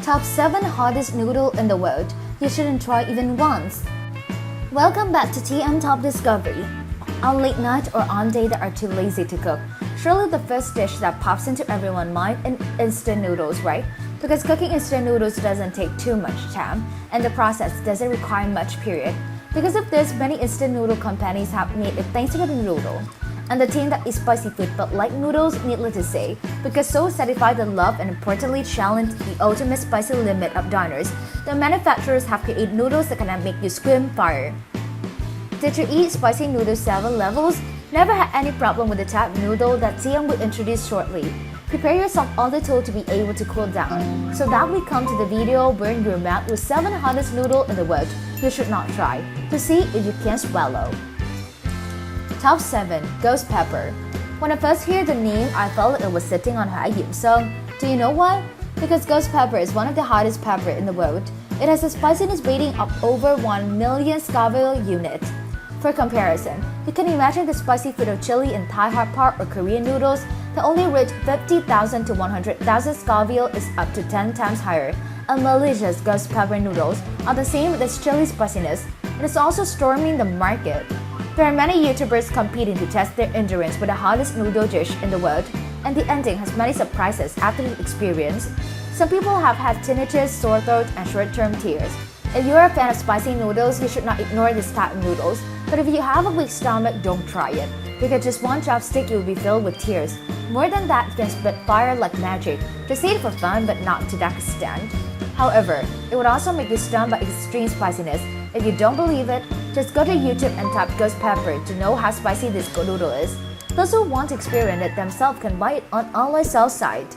Top 7 hottest noodle in the world you shouldn't try even once. Welcome back to TM Top Discovery. On late night or on day that are too lazy to cook, surely the first dish that pops into everyone's mind is instant noodles, right? Because cooking instant noodles doesn't take too much time and the process doesn't require much period. Because of this, many instant noodle companies have made a Thanksgiving noodle. And the team that eats spicy food but like noodles, needless to say, because so satisfy the love and importantly challenge the ultimate spicy limit of diners, the manufacturers have created noodles that can make you scream fire. Did you eat spicy noodle 7 levels? Never had any problem with the type of noodle that TM will introduce shortly. Prepare yourself on the tool to be able to cool down. So that we come to the video burn your mouth with 7 hottest noodle in the world you should not try, to see if you can swallow. Top 7 Ghost Pepper. When I first heard the name, I felt it was sitting on Hai Yim Sung. Do you know why? Because ghost pepper is one of the hottest pepper in the world. It has a spiciness rating of over 1 million Scoville unit. For comparison, you can imagine the spicy food of chili in Thai hot pot or Korean noodles that only reach 50,000 to 100,000 Scoville is up to 10 times higher. And Malaysia's ghost pepper noodles are the same as chili spiciness and is also storming the market. There are many YouTubers competing to test their endurance with the hottest noodle dish in the world, and the ending has many surprises after the experience. Some people have had tinnitus, sore throat, and short-term tears. If you're a fan of spicy noodles, you should not ignore this type of noodles. But if you have a weak stomach, don't try it, because just one chopstick you will be filled with tears. More than that, you can spit fire like magic. Just eat it for fun, but not to that extent. However, it would also make you stunned by extreme spiciness. If you don't believe it, just go to YouTube and type ghost pepper to know how spicy this noodle is. Those who want to experience it themselves can buy it on online sales site.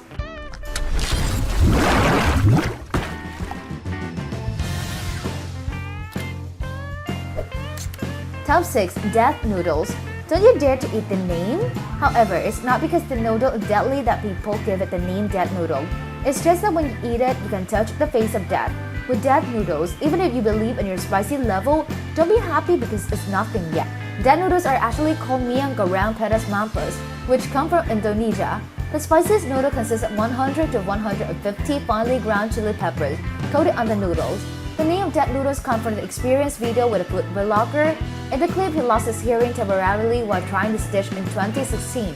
Top 6 Death Noodles. Don't you dare to eat the name? However, it's not because the noodle is deadly that people give it the name death noodle. It's just that when you eat it, you can touch the face of death. With death noodles, even if you believe in your spicy level, don't be happy because it's nothing yet. Death noodles are actually called Miang Goreng Pedas Mampus, which come from Indonesia. The spiciest noodle consists of 100 to 150 finely ground chili peppers coated on the noodles. The name of death noodles comes from the experience video with a food vlogger. In the clip, he lost his hearing temporarily while trying this dish in 2016.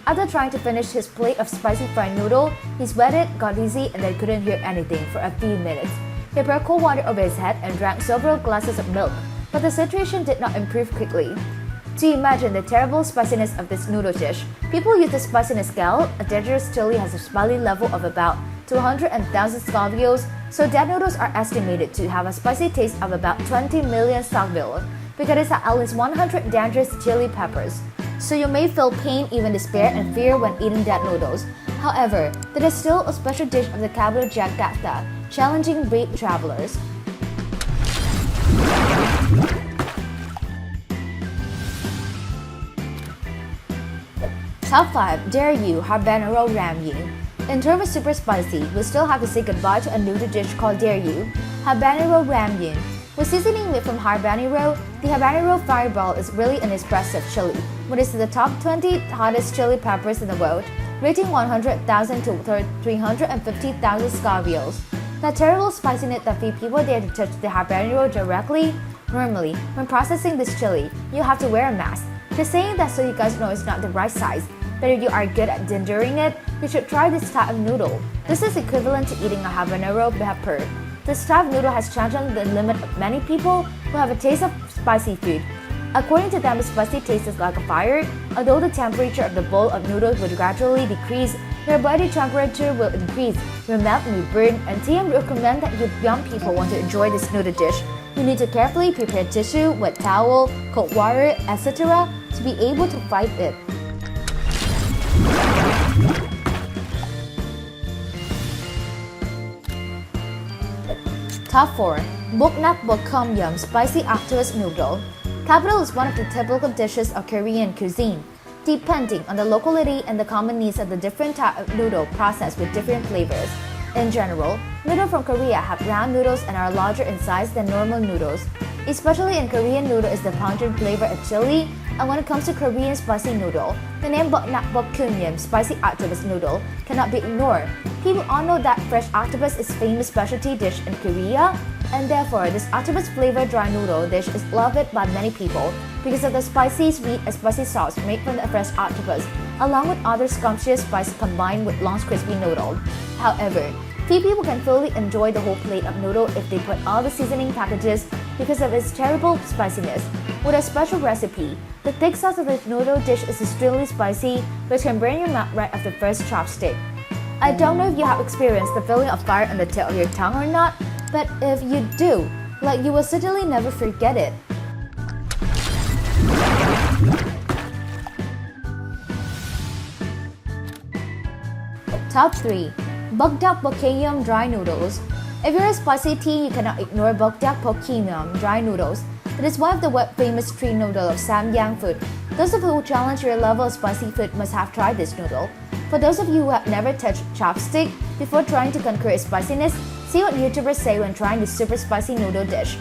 After trying to finish his plate of spicy fried noodle, he sweated, got dizzy, and then couldn't hear anything for a few minutes. He poured cold water over his head and drank several glasses of milk, but the situation did not improve quickly. To imagine the terrible spiciness of this noodle dish, people use the spiciness scale. A dangerous chili has a spicy level of about 200,000 Scovilles, so death noodles are estimated to have a spicy taste of about 20 million Scoville, because it has at least 100 dangerous chili peppers. So you may feel pain, even despair, and fear when eating death noodles. However, there is still a special dish of the Kabul Jakarta, challenging brave travelers. Top 5 Dare You Habanero Ramyun. In terms of super spicy, we still have to say goodbye to a noodle dish called Dare You Habanero Ramyun. With seasoning made from habanero, the habanero fireball is really an expressive chili, which is the top 20 hottest chili peppers in the world, rating 100,000 to 350,000 Scovilles. The terrible spiciness that few people dare to touch the habanero directly. Normally, when processing this chili, you have to wear a mask. Just saying that so you guys know it's not the right size, but if you are good at enduring it, you should try this type of noodle. This is equivalent to eating a habanero pepper. This type of noodle has challenged the limit of many people who have a taste of spicy food. According to them, the spicy taste is like a fire. Although the temperature of the bowl of noodles will gradually decrease, your body temperature will increase, your mouth will burn, and TM recommend that you young people want to enjoy this noodle dish. You need to carefully prepare tissue, wet towel, cold water, etc. to be able to fight it. Top 4 Boknak Bokom Yum Spicy Octopus Noodle. Capital is one of the typical dishes of Korean cuisine, depending on the locality and the common needs of the different type of noodle processed with different flavors. In general, noodles from Korea have round noodles and are larger in size than normal noodles. especially in Korean noodle is the pungent flavor of chili, and when it comes to Korean spicy noodle, the name bokkeum, spicy octopus noodle, cannot be ignored. People all know that fresh octopus is a famous specialty dish in Korea, and therefore this octopus flavored dry noodle dish is loved by many people because of the spicy, sweet, and spicy sauce made from the fresh octopus, along with other scrumptious spices combined with long crispy noodle. However, few people can fully enjoy the whole plate of noodle if they put all the seasoning packages because of its terrible spiciness. With a special recipe, the thick sauce of the noodle dish is extremely spicy, which can burn your mouth right off the first chopstick. I don't know if you have experienced the feeling of fire on the tip of your tongue or not, but if you do, you will certainly never forget it. Top 3. Bokdak bokkeum dry noodles. If you're a spicy teen, you cannot ignore bokdak bokkeum dry noodles. It is one of the famous street noodle of Samyang food. Those of you who challenge your level of spicy food must have tried this noodle. For those of you who have never touched chopstick before trying to conquer its spiciness, see what YouTubers say when trying this super spicy noodle dish.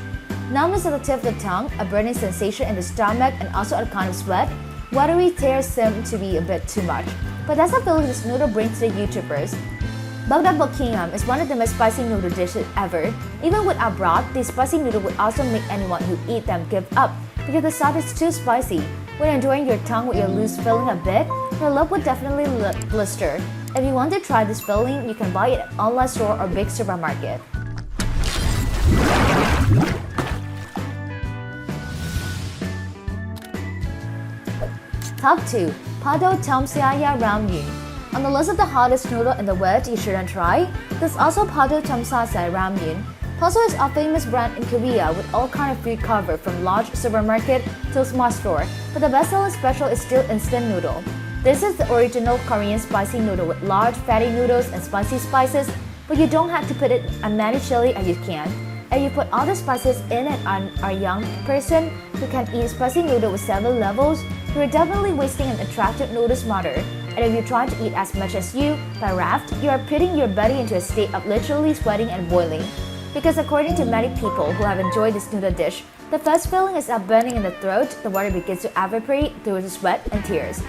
Numbness at the tip of the tongue, a burning sensation in the stomach, and also a kind of sweat. Watery tears seem to be a bit too much, but that's the feeling this noodle brings to the YouTubers. Bokdak bokkeum is one of the most spicy noodle dishes ever. Even without broth, this spicy noodle would also make anyone who eat them give up because the sauce is too spicy. When enjoying your tongue with your loose filling a bit, your lip would definitely blister. If you want to try this filling, you can buy it at online store or big supermarket. Top 2. Pado Tomsaya Ramyun. On the list of the hottest noodle in the world you shouldn't try, there's also Pado Tomsaya Ramyun. Paso is a famous brand in Korea with all kinds of food covered from large supermarket to small store, but the best-selling special is still instant noodle. This is the original Korean spicy noodle with large fatty noodles and spicy spices, but you don't have to put it as many chili as you can. If you put all the spices in and are a young person who can eat spicy noodle with 7 levels, you are definitely wasting an attractive noodle smarter. And if you try to eat as much as you by raft, you are putting your body into a state of literally sweating and boiling. Because according to many people who have enjoyed this noodle dish, the first feeling is that burning in the throat, the water begins to evaporate through the sweat and tears.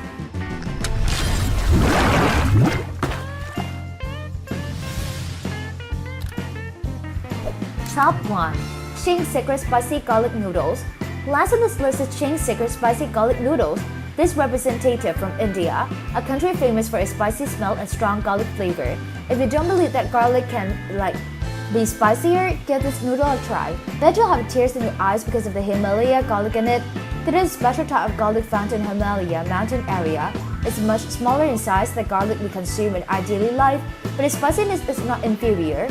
Top 1. Ching's Secret Spicy Garlic Noodles. Last on this list is Ching's Secret Spicy Garlic Noodles. This representative from India, a country famous for its spicy smell and strong garlic flavor. If you don't believe that garlic can be spicier, give this noodle a try. Bet you'll have tears in your eyes because of the Himalaya garlic in it. It is a special type of garlic found in Himalaya mountain area. It's much smaller in size than garlic we consume in our daily life, but its spiciness is not inferior.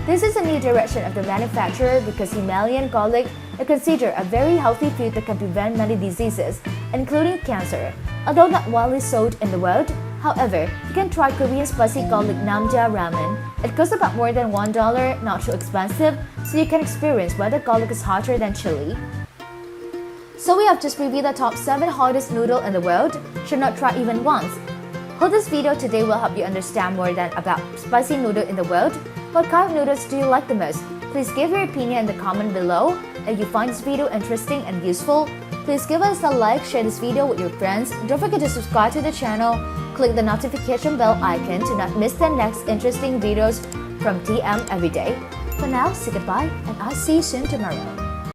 This is a new direction of the manufacturer because Himalayan garlic is considered a very healthy food that can prevent many diseases, including cancer. Although not widely sold in the world, however, you can try Korean spicy garlic namja ramen. It costs about more than $1, not too expensive, so you can experience whether garlic is hotter than chili. So we have just reviewed the top 7 hottest noodle in the world. Should not try even once. Hope this video today will help you understand more about spicy noodle in the world. What kind of noodles do you like the most? Please give your opinion in the comment below. If you find this video interesting and useful, please give us a like, share this video with your friends. Don't forget to subscribe to the channel. Click the notification bell icon to not miss the next interesting videos from TM Everyday. For now, say goodbye and I'll see you soon tomorrow.